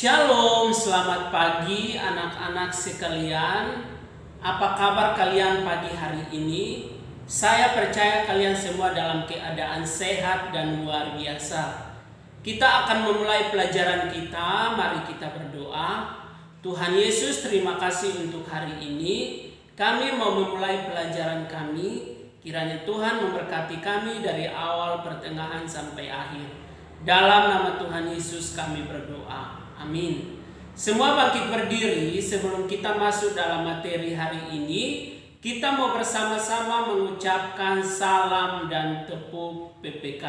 Shalom, selamat pagi anak-anak sekalian. Apa kabar kalian pagi hari ini? Saya percaya kalian semua dalam keadaan sehat dan luar biasa. Kita akan memulai pelajaran kita, mari kita berdoa. Tuhan Yesus, terima kasih untuk hari ini. Kami mau memulai pelajaran kami. Kiranya Tuhan memberkati kami dari awal, pertengahan, sampai akhir. Dalam nama Tuhan Yesus kami berdoa. Amin. Semua bangkit berdiri sebelum kita masuk dalam materi hari ini. Kita mau bersama-sama mengucapkan salam dan tepuk PPK.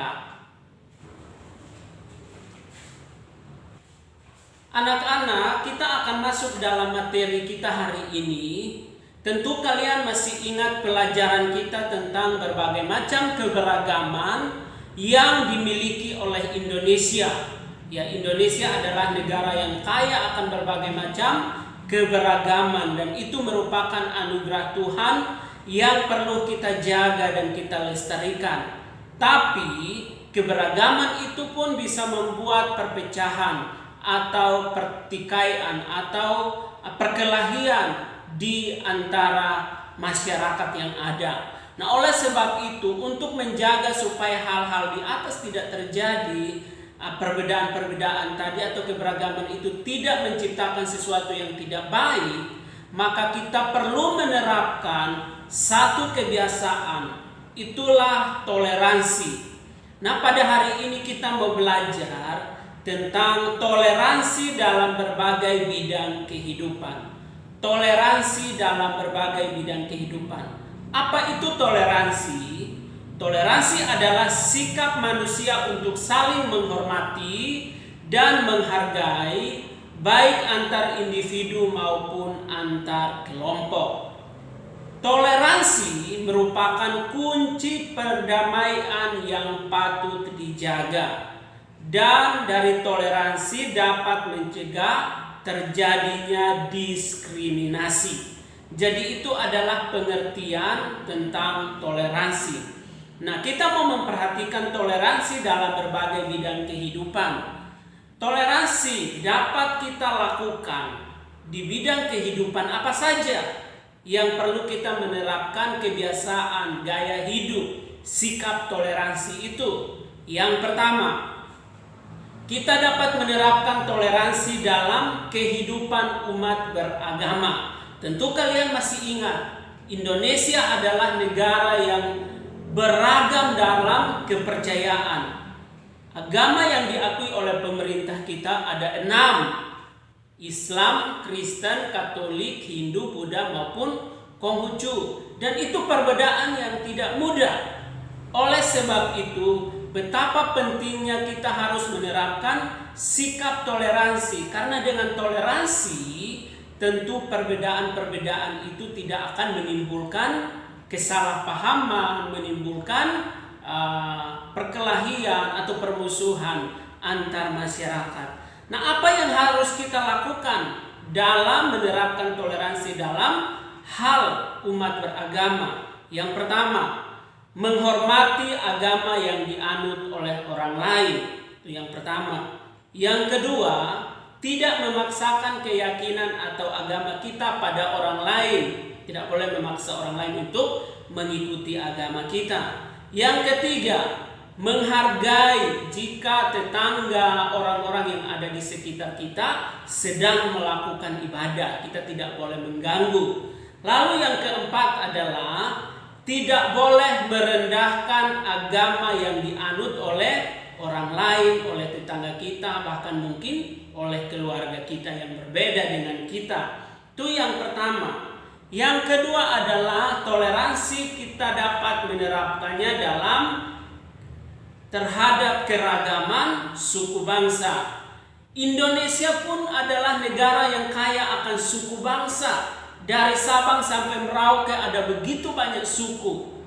Anak-anak, kita akan masuk dalam materi kita hari ini. Tentu kalian masih ingat pelajaran kita tentang berbagai macam keberagaman yang dimiliki oleh Indonesia. Ya, Indonesia adalah negara yang kaya akan berbagai macam keberagaman, dan itu merupakan anugerah Tuhan yang perlu kita jaga dan kita lestarikan. Tapi keberagaman itu pun bisa membuat perpecahan atau pertikaian atau perkelahian di antara masyarakat yang ada. Nah, oleh sebab itu, untuk menjaga supaya hal-hal di atas tidak terjadi, perbedaan-perbedaan tadi atau keberagaman itu tidak menciptakan sesuatu yang tidak baik, maka kita perlu menerapkan satu kebiasaan, itulah toleransi. Nah, pada hari ini kita mau belajar tentang toleransi dalam berbagai bidang kehidupan. Toleransi dalam berbagai bidang kehidupan. Apa itu toleransi? Toleransi adalah sikap manusia untuk saling menghormati dan menghargai, baik antar individu maupun antar kelompok. Toleransi merupakan kunci perdamaian yang patut dijaga, dan dari toleransi dapat mencegah terjadinya diskriminasi. Jadi itu adalah pengertian tentang toleransi. Nah, kita mau memperhatikan toleransi dalam berbagai bidang kehidupan. Toleransi dapat kita lakukan di bidang kehidupan apa saja yang perlu kita menerapkan kebiasaan gaya hidup, sikap toleransi itu. Yang pertama, kita dapat menerapkan toleransi dalam kehidupan umat beragama. Tentu kalian masih ingat, Indonesia adalah negara yang beragam dalam kepercayaan. Agama yang diakui oleh pemerintah kita ada 6. Islam, Kristen, Katolik, Hindu, Buddha maupun Konghucu. Dan itu perbedaan yang tidak mudah. Oleh sebab itu, betapa pentingnya kita harus menerapkan sikap toleransi. Karena dengan toleransi, tentu perbedaan-perbedaan itu tidak akan menimbulkan kesalahpahaman, menimbulkan perkelahian atau permusuhan antar masyarakat. Nah, apa yang harus kita lakukan dalam menerapkan toleransi dalam hal umat beragama? Yang pertama, menghormati agama yang dianut oleh orang lain. Itu yang pertama. Yang kedua, tidak memaksakan keyakinan atau agama kita pada orang lain. Tidak boleh memaksa orang lain untuk mengikuti agama kita. Yang ketiga, menghargai jika tetangga, orang-orang yang ada di sekitar kita sedang melakukan ibadah. Kita tidak boleh mengganggu. Lalu yang keempat adalah tidak boleh merendahkan agama yang dianut oleh orang lain, oleh tetangga kita, bahkan mungkin oleh keluarga kita yang berbeda dengan kita. Itu yang pertama. Yang kedua adalah toleransi kita dapat menerapkannya dalam terhadap keragaman suku bangsa. Indonesia pun adalah negara yang kaya akan suku bangsa. Dari Sabang sampai Merauke ada begitu banyak suku.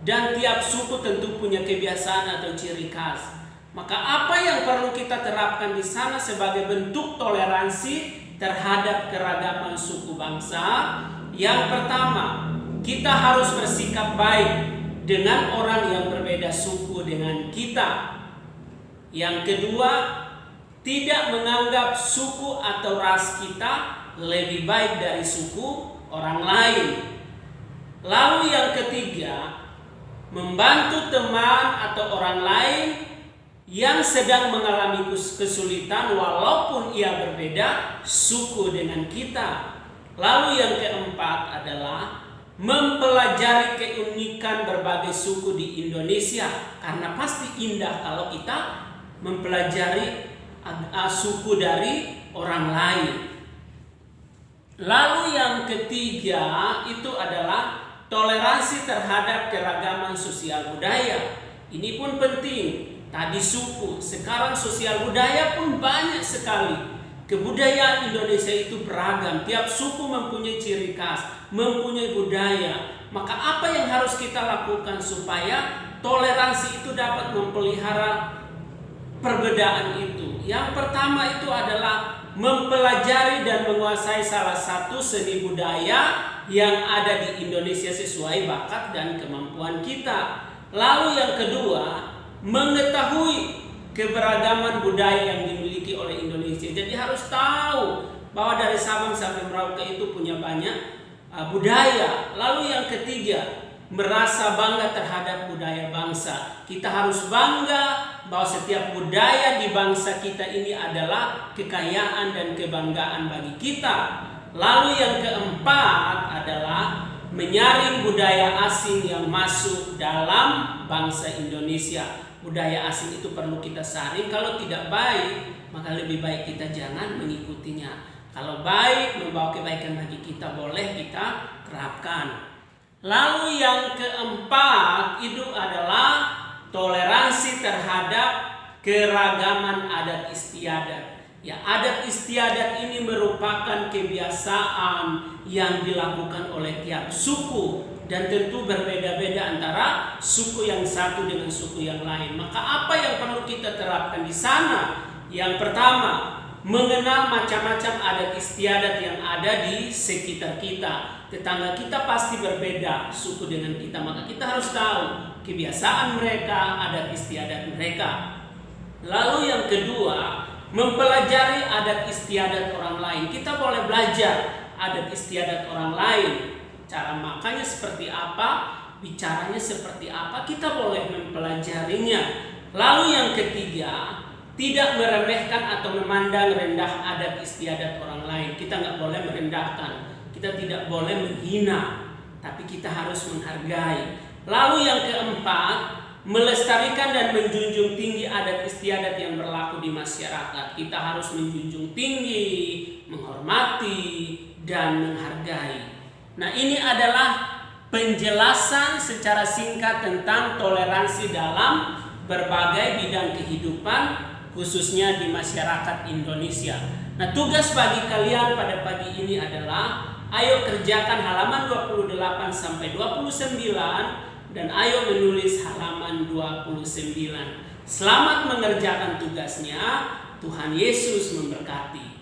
Dan tiap suku tentu punya kebiasaan atau ciri khas. Maka apa yang perlu kita terapkan di sana sebagai bentuk toleransi terhadap keragaman suku bangsa? Yang pertama, kita harus bersikap baik dengan orang yang berbeda suku dengan kita. Yang kedua, tidak menganggap suku atau ras kita lebih baik dari suku orang lain. Lalu yang ketiga, membantu teman atau orang lain yang sedang mengalami kesulitan walaupun ia berbeda suku dengan kita. Lalu yang keempat adalah mempelajari keunikan berbagai suku di Indonesia, karena pasti indah kalau kita mempelajari suku dari orang lain. Lalu yang ketiga itu adalah toleransi terhadap keragaman sosial budaya. Ini pun penting. Tadi suku, sekarang sosial budaya pun banyak sekali. Kebudayaan Indonesia itu beragam. Tiap suku mempunyai ciri khas, mempunyai budaya. Maka apa yang harus kita lakukan supaya toleransi itu dapat memelihara perbedaan itu? Yang pertama itu adalah mempelajari dan menguasai salah satu seni budaya yang ada di Indonesia sesuai bakat dan kemampuan kita. Lalu yang kedua, mengetahui keberagaman budaya yang dimiliki oleh Indonesia. Jadi harus tahu bahwa dari Sabang sampai Merauke itu punya banyak budaya. Lalu yang ketiga, merasa bangga terhadap budaya bangsa. Kita harus bangga bahwa setiap budaya di bangsa kita ini adalah kekayaan dan kebanggaan bagi kita. Lalu yang keempat adalah menyaring budaya asing yang masuk dalam bangsa Indonesia. Budaya asing itu perlu kita saring. Kalau tidak baik, maka lebih baik kita jangan mengikutinya. Kalau baik, membawa kebaikan bagi kita, boleh kita terapkan. Lalu yang keempat itu adalah toleransi terhadap keragaman adat istiadat. Ya, adat istiadat ini merupakan kebiasaan yang dilakukan oleh tiap suku dan tentu berbeda-beda antara suku yang satu dengan suku yang lain. Maka apa yang perlu kita terapkan di sana? Yang pertama, mengenal macam-macam adat istiadat yang ada di sekitar kita. Tetangga kita pasti berbeda suku dengan kita, maka kita harus tahu kebiasaan mereka, adat istiadat mereka. Lalu yang kedua, mempelajari adat istiadat orang lain. Kita boleh belajar adat istiadat orang lain. Cara makannya seperti apa, bicaranya seperti apa, kita boleh mempelajarinya. Lalu yang ketiga, tidak meremehkan atau memandang rendah adat istiadat orang lain. Kita nggak boleh merendahkan. Kita tidak boleh menghina, tapi kita harus menghargai. Lalu yang keempat, melestarikan dan menjunjung tinggi adat istiadat yang berlaku di masyarakat. Kita harus menjunjung tinggi, menghormati, dan menghargai. Nah, ini adalah penjelasan secara singkat tentang toleransi dalam berbagai bidang kehidupan, khususnya di masyarakat Indonesia. Nah, tugas bagi kalian pada pagi ini adalah ayo kerjakan halaman 28 sampai 29 dan ayo menulis halaman 29. Selamat mengerjakan tugasnya. Tuhan Yesus memberkati.